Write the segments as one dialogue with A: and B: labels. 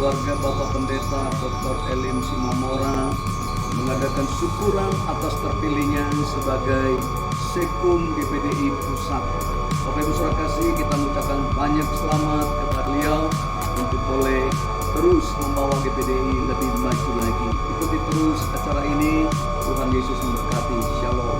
A: keluarga Bapak Pendeta Dr. Elim Simamora mengadakan syukuran atas terpilihnya sebagai Sekum GPDI Pusat. Bapak Ibu Saudara kasih, kita mengucapkan banyak selamat kepada beliau untuk boleh terus membawa GPDI lebih maju lagi. Ikuti terus acara ini. Tuhan Yesus memberkati. Shalom.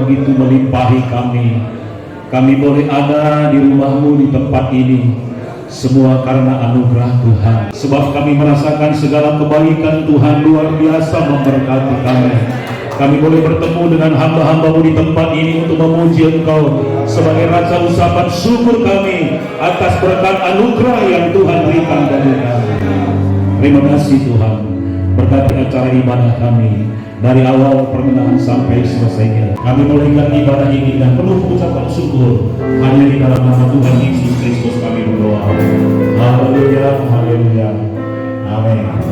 B: begitu melimpahi kami. Kami boleh ada di rumah-Mu di tempat ini, semua karena anugerah Tuhan. Sebab kami merasakan segala kebaikan Tuhan luar biasa memberkati kami. Kami boleh bertemu dengan hamba-hamba-Mu di tempat ini untuk memuji Engkau sebagai rasa ucapan syukur kami atas berkat anugerah yang Tuhan berikan bagi kami. Terima kasih Tuhan, berkati acara ibadah kami dari awal pertengahan sampai selesainya. Kami mulaikan ibadah ini dengan penuh ucapan syukur hanya di dalam nama Tuhan Yesus Kristus kami berdoa. Haleluya, haleluya, amin.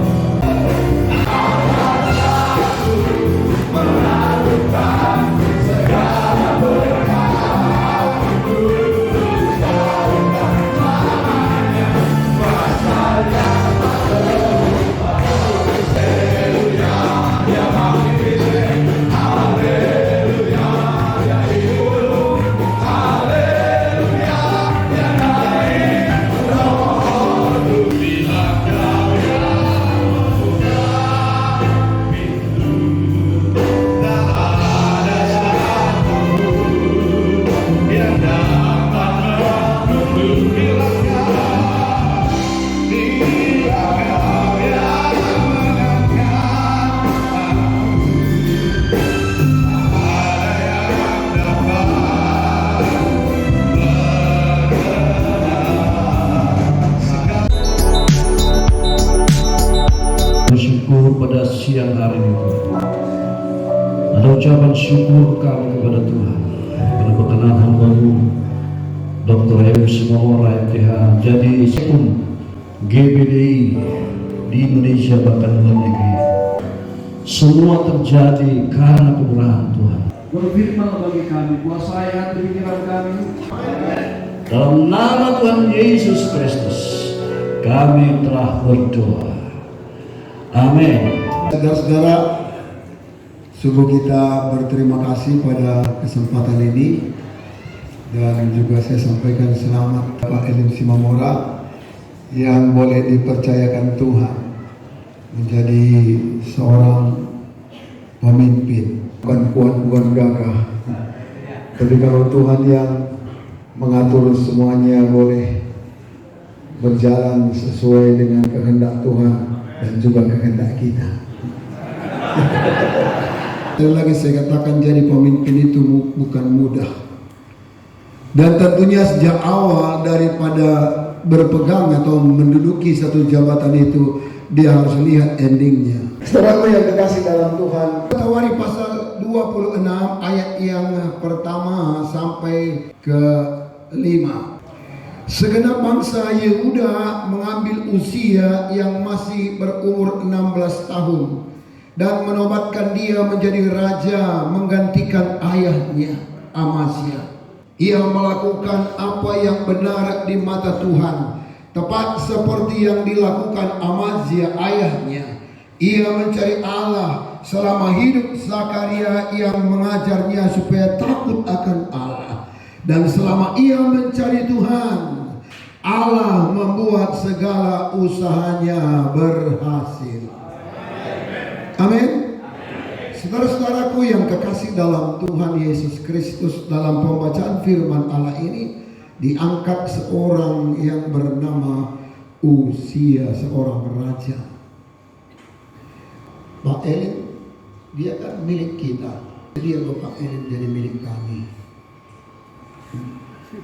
C: Bersyukur pada siang hari ini Tuhan. Ada ucapan syukur kami kepada Tuhan pada perkenan hamba-Mu Dr. Elim Simamora MTH jadi sekum GBDI di Indonesia bahkan luar negeri. Semua terjadi karena kemurahan Tuhan. Berfirman bagi kami, kuasai hati pikiran kami. Dalam nama Tuhan Yesus Kristus kami telah berdoa. Amin.
D: Saudara-saudara, sungguh kita berterima kasih pada kesempatan ini, dan juga saya sampaikan selamat Pak Elim Simamora yang boleh dipercayakan Tuhan menjadi seorang pemimpin, bukan gagah. Tapi kalau Tuhan yang mengatur semuanya boleh berjalan sesuai dengan kehendak Tuhan dan juga kehendak kita. Sekali lagi saya katakan, jadi pemimpin itu bukan mudah. Dan tentunya sejak awal daripada berpegang atau menduduki satu jabatan itu, dia harus lihat endingnya. Saudaraku yang terkasih dalam Tuhan, Tawari pasal 26 ayat yang pertama sampai ke 5. Segenap bangsa Yehuda mengambil Uzia yang masih berumur 16 tahun dan menobatkan dia menjadi raja menggantikan ayahnya Amazia. Ia melakukan apa yang benar di mata Tuhan, tepat seperti yang dilakukan Amazia ayahnya. Ia mencari Allah selama hidup Zakaria yang mengajarnya supaya takut akan Allah. Dan selama ia mencari Tuhan, Allah membuat segala usahanya berhasil. Amin. Saudara-saudaraku yang kekasih dalam Tuhan Yesus Kristus, dalam pembacaan firman Allah ini diangkat seorang yang bernama Uzia, seorang raja. Pak Elim, dia kan milik kita. Jadi Bapak Elim jadi milik kami.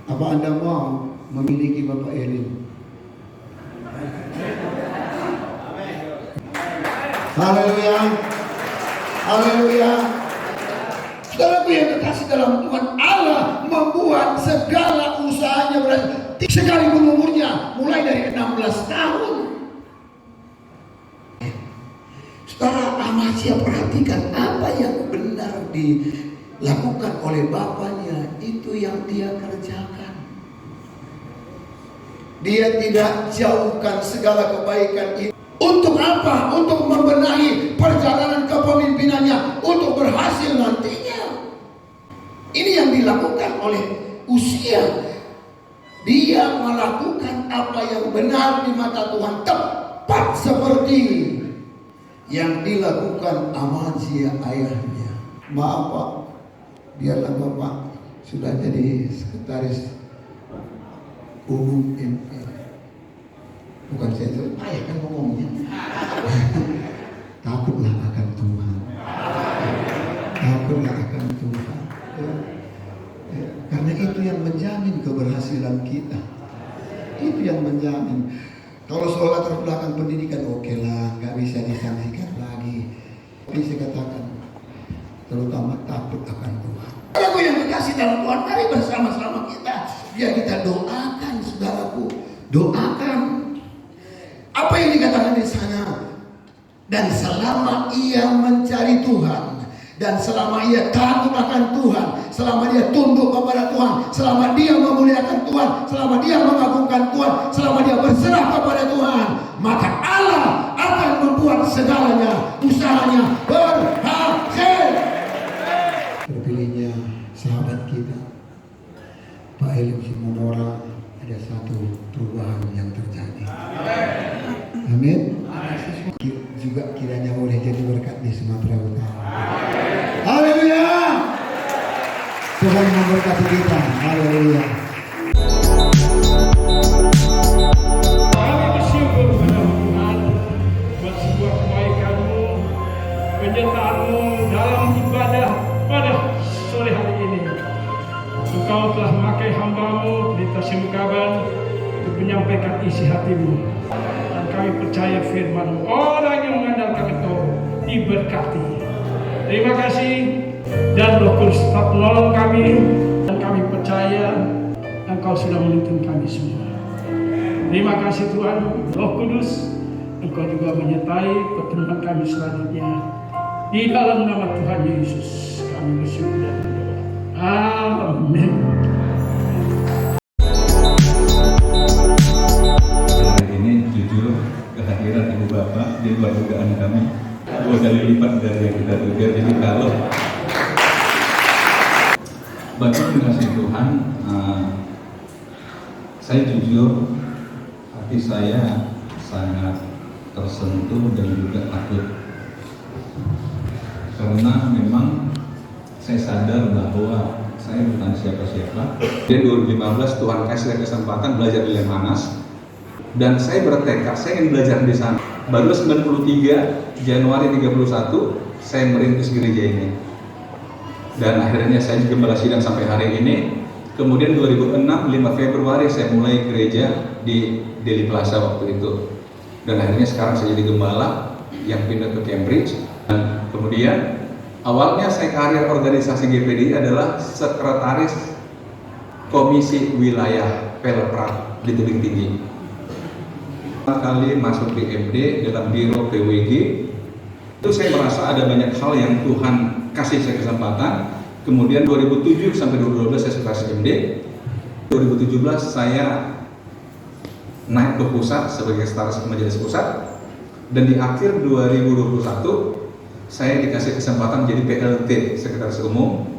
D: Apa Anda mau memiliki Bapak Elim? Haleluya, haleluya. Saudaraku yang terkasih dalam Tuhan, Allah membuat segala usahanya berhasil. Sekalipun umurnya mulai dari 16 tahun. Saudara, Amazia perhatikan apa yang benar dilakukan oleh bapaknya, itu yang dia kerjakan. Dia tidak jauhkan segala kebaikan itu. Untuk apa? Untuk membenahi perjalanan kepemimpinannya, untuk berhasil nantinya. Ini yang dilakukan oleh Uzia. Dia melakukan apa yang benar di mata Tuhan, tepat seperti yang dilakukan Amazia ayahnya. Maaf Pak, biarlah Bapak sudah jadi sekretaris umum MP. Bukan saya payah kan ngomongnya. Takutlah akan Tuhan. Takutlah akan Tuhan. Karena itu yang menjamin keberhasilan kita. Itu yang menjamin. Kalau soal latar belakang pendidikan oke lah, nggak bisa disangsikan lagi. Tapi saya katakan, terutama takut akan Tuhan. Saudaraku yang dikasih dalam Tuhan, mari bersama-sama kita. Biar kita doakan, saudaraku. Doakan. Apa yang dikatakan di sana? Dan selama ia mencari Tuhan, dan selama ia takut akan Tuhan, selama dia tunduk kepada Tuhan, selama dia memuliakan Tuhan, selama dia mengagungkan Tuhan, selama dia berserah kepada Tuhan, maka Allah akan membuat segalanya, usahanya berhasil. Terpilihnya sahabat kita, Pak Elim Simomora, ada satu perubahan yang terjadi. Amin. Juga kiranya boleh jadi berkat di Sumatera Utara. Haleluya. Tuhan memberkati kita. Haleluya.
E: Kami bersyukur kepada Tuhan buat sebuah kebaikan-Mu, penyertaan-Mu dalam ibadah pada sore hari ini. Engkau telah memakai hamba-Mu di Tasimkaban untuk menyampaikan isi hati-Mu. Dan kami percaya firman-Mu, orang yang mengandalkan Engkau diberkati. Terima kasih, dan Roh Kudus tetap menolong kami, dan kami percaya Engkau sudah menuntun kami semua. Terima kasih Tuhan. Roh Kudus, Engkau juga menyertai pertemuan kami selanjutnya. Di dalam nama Tuhan Yesus kami bersyukur dan berdoa. Amin.
F: Hari ini jujur kehadiran Ibu Bapak di luar dugaan kami 2 kali lipat dari yang kita duga. Jadi kalau Bapak mengasihi Tuhan, saya jujur hati saya sangat tersentuh dan juga takut, karena memang saya sadar bahwa saya bukan siapa-siapa. Di 2015 Tuhan kasih saya kesempatan belajar di Lemhanas, dan saya bertekad saya ingin belajar di sana. Baru 93 Januari 31 saya merintis gereja ini, dan akhirnya saya gembala sidang sampai hari ini. Kemudian 2006 5 Februari saya mulai gereja di Deli Plaza waktu itu, dan akhirnya sekarang saya jadi gembala yang pindah ke Cambridge. Dan kemudian awalnya saya karir organisasi GPDI adalah sekretaris komisi wilayah Pelprat di Tebing Tinggi. Pertama kali masuk di MD dalam biro PWG, itu saya merasa ada banyak hal yang Tuhan kasih saya kesempatan. Kemudian 2007 sampai 2012 saya sekretaris MD. 2017 saya naik ke pusat sebagai sekretaris majelis pusat, dan di akhir 2021 saya dikasih kesempatan jadi PLT sekretaris umum,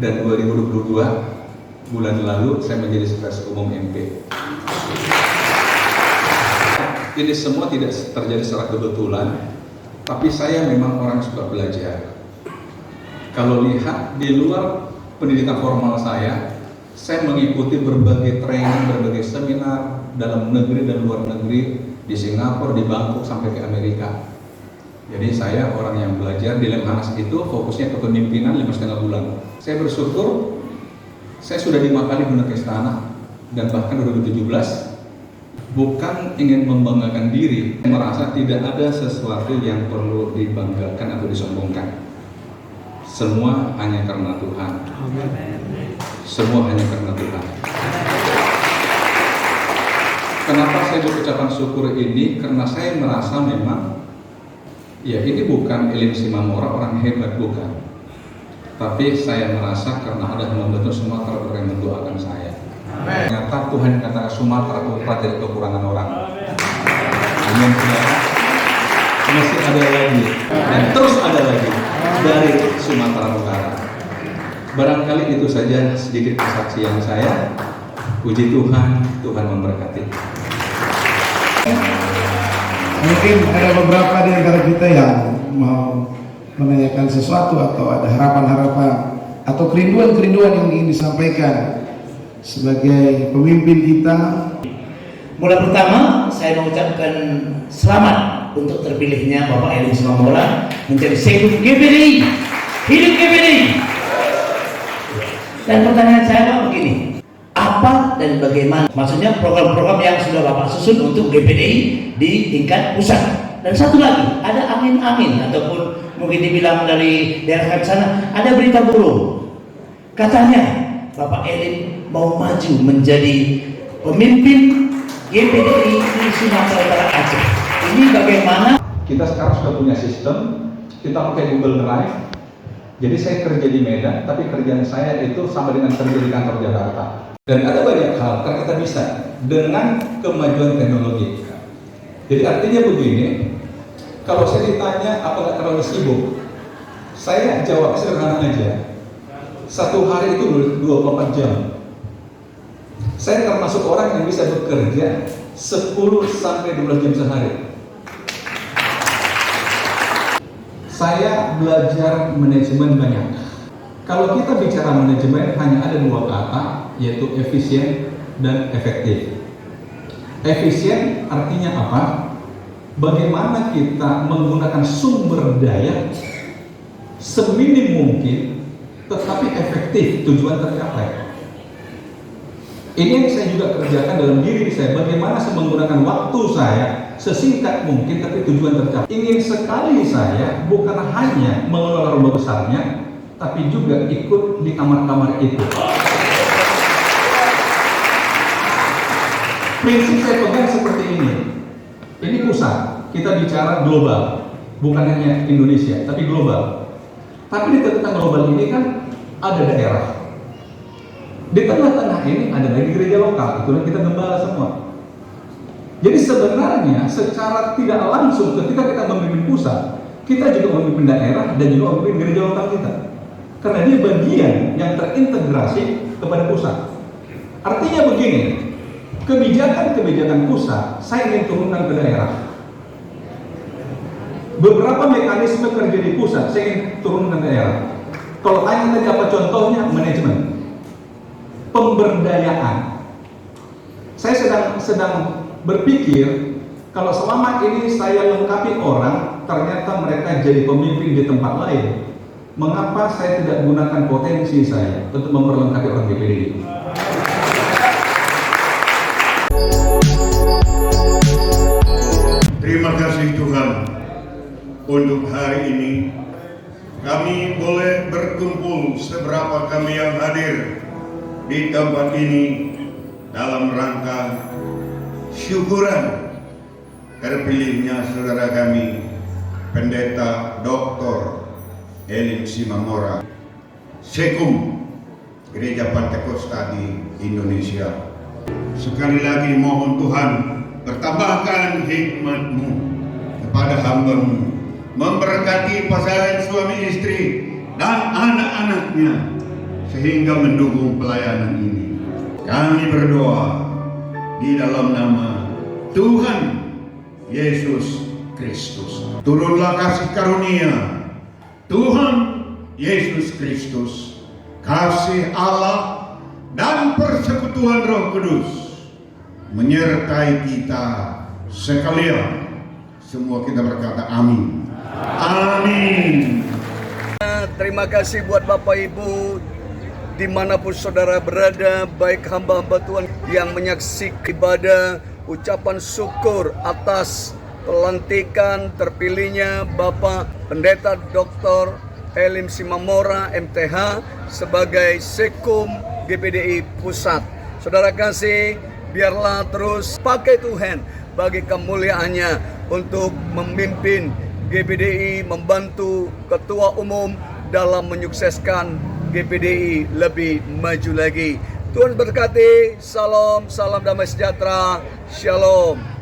F: dan 2022 bulan lalu saya menjadi sekretaris umum MP. Ini semua tidak terjadi secara kebetulan, tapi saya memang orang suka belajar. Kalau lihat di luar pendidikan formal saya mengikuti berbagai training, berbagai seminar dalam negeri dan luar negeri, di Singapura, di Bangkok, sampai ke Amerika. Jadi saya orang yang belajar di Lemhanas itu fokusnya ke kepemimpinan 5,5 bulan. Saya bersyukur saya sudah 5 kali pindah ke istana, dan bahkan 2017 bukan ingin membanggakan diri, merasa tidak ada sesuatu yang perlu dibanggakan atau disombongkan. Semua hanya karena Tuhan. Semua hanya karena Tuhan. Kenapa saya berucapan syukur ini? Karena saya merasa memang ya ini bukan Elim Simamora orang hebat, bukan. Tapi saya merasa karena ada membentuk Sumatera Utara yang mendoakan saya. Ternyata Tuhan kata Sumatera Utara tidak kekurangan orang. Amin. Masih ada lagi dan terus ada lagi dari Sumatera Utara. Barangkali itu saja sedikit kesaksian saya. Puji Tuhan, Tuhan memberkati.
G: Mungkin ada beberapa di antara kita yang mau menanyakan sesuatu atau ada harapan-harapan atau kerinduan-kerinduan yang ingin disampaikan sebagai pemimpin kita.
H: Mulai pertama, saya mengucapkan selamat untuk terpilihnya Bapak Elim Simamora menjadi Sekum GPDI. Hidup GPDI. Dan pertanyaan saya Pak begini, apa dan bagaimana? Maksudnya program-program yang sudah Bapak susun untuk GPDI di tingkat pusat. Dan satu lagi, ada angin-angin ataupun mungkin dibilang dari daerah sana, ada berita burung. Katanya Bapak Elim mau maju menjadi pemimpin GPDI di Sumatera Utara Aceh. Ini bagaimana?
F: Kita sekarang sudah punya sistem, kita pakai Google Drive. Jadi saya kerja di Medan, tapi kerjaan saya itu sama dengan kerja di kantor Jakarta. Dan ada banyak hal yang kita bisa dengan kemajuan teknologi. Jadi artinya begini, kalau saya ditanya apakah terlalu sibuk, saya jawab sederhana aja. Satu hari itu 24 jam. Saya termasuk orang yang bisa bekerja 10-12 jam sehari. Saya belajar manajemen banyak. Kalau kita bicara manajemen hanya ada dua kata, yaitu efisien dan efektif. Efisien artinya apa? Bagaimana kita menggunakan sumber daya seminim mungkin, tetapi efektif, tujuan tercapai. Ini yang saya juga kerjakan dalam diri saya, bagaimana saya menggunakan waktu saya sesingkat mungkin tapi tujuan tercapai. Ingin sekali saya bukan hanya mengelola rumah besarnya, tapi juga ikut di kamar-kamar itu. Prinsip saya pegang seperti ini. Ini pusat, kita bicara global, bukan hanya Indonesia, tapi global. Tapi di tengah global ini kan ada daerah. Di tengah-tengah ini ada lagi gereja lokal, itu yang kita gembala semua. Jadi sebenarnya secara tidak langsung ketika kita memimpin pusat, kita juga memimpin daerah dan juga memimpin gereja lokal kita. Karena dia bagian yang terintegrasi kepada pusat. Artinya begini, kebijakan-kebijakan pusat saya ingin turunkan ke daerah. Beberapa mekanisme kerja di pusat saya ingin turunkan ke daerah. Kalau tanya tadi apa contohnya, manajemen, pemberdayaan. Saya sedang berpikir kalau selama ini saya lengkapi orang, ternyata mereka jadi pemimpin di tempat lain. Mengapa saya tidak gunakan potensi saya untuk memperlengkapi orang GPDI?
I: Terima kasih Tuhan untuk hari ini kami boleh berkumpul seberapa kami yang hadir di tempat ini dalam rangka syukuran terpilihnya saudara kami Pendeta Dr. Elim Simamora, Sekum Gereja Pantekosta di Indonesia. Sekali lagi mohon Tuhan bertambahkan hikmat-Mu kepada hamba-Mu, memberkati pasangan suami istri dan anak-anaknya sehingga mendukung pelayanan ini. Kami berdoa di dalam nama Tuhan Yesus Kristus. Turunlah kasih karunia Tuhan Yesus Kristus, kasih Allah dan persekutuan Roh Kudus menyertai kita sekalian. Semua kita berkata amin. Amin.
A: Terima kasih buat Bapak Ibu dimanapun saudara berada, baik hamba-hamba Tuhan yang menyaksikan ibadah, ucapan syukur atas pelantikan terpilihnya Bapak Pendeta Dr. Elim Simamora MTH sebagai Sekum GPDI Pusat. Saudara kasih, biarlah terus pakai Tuhan bagi kemuliaannya untuk memimpin GPDI, membantu Ketua Umum dalam menyukseskan GPDI lebih maju lagi. Tuhan berkati, salam damai sejahtera, shalom.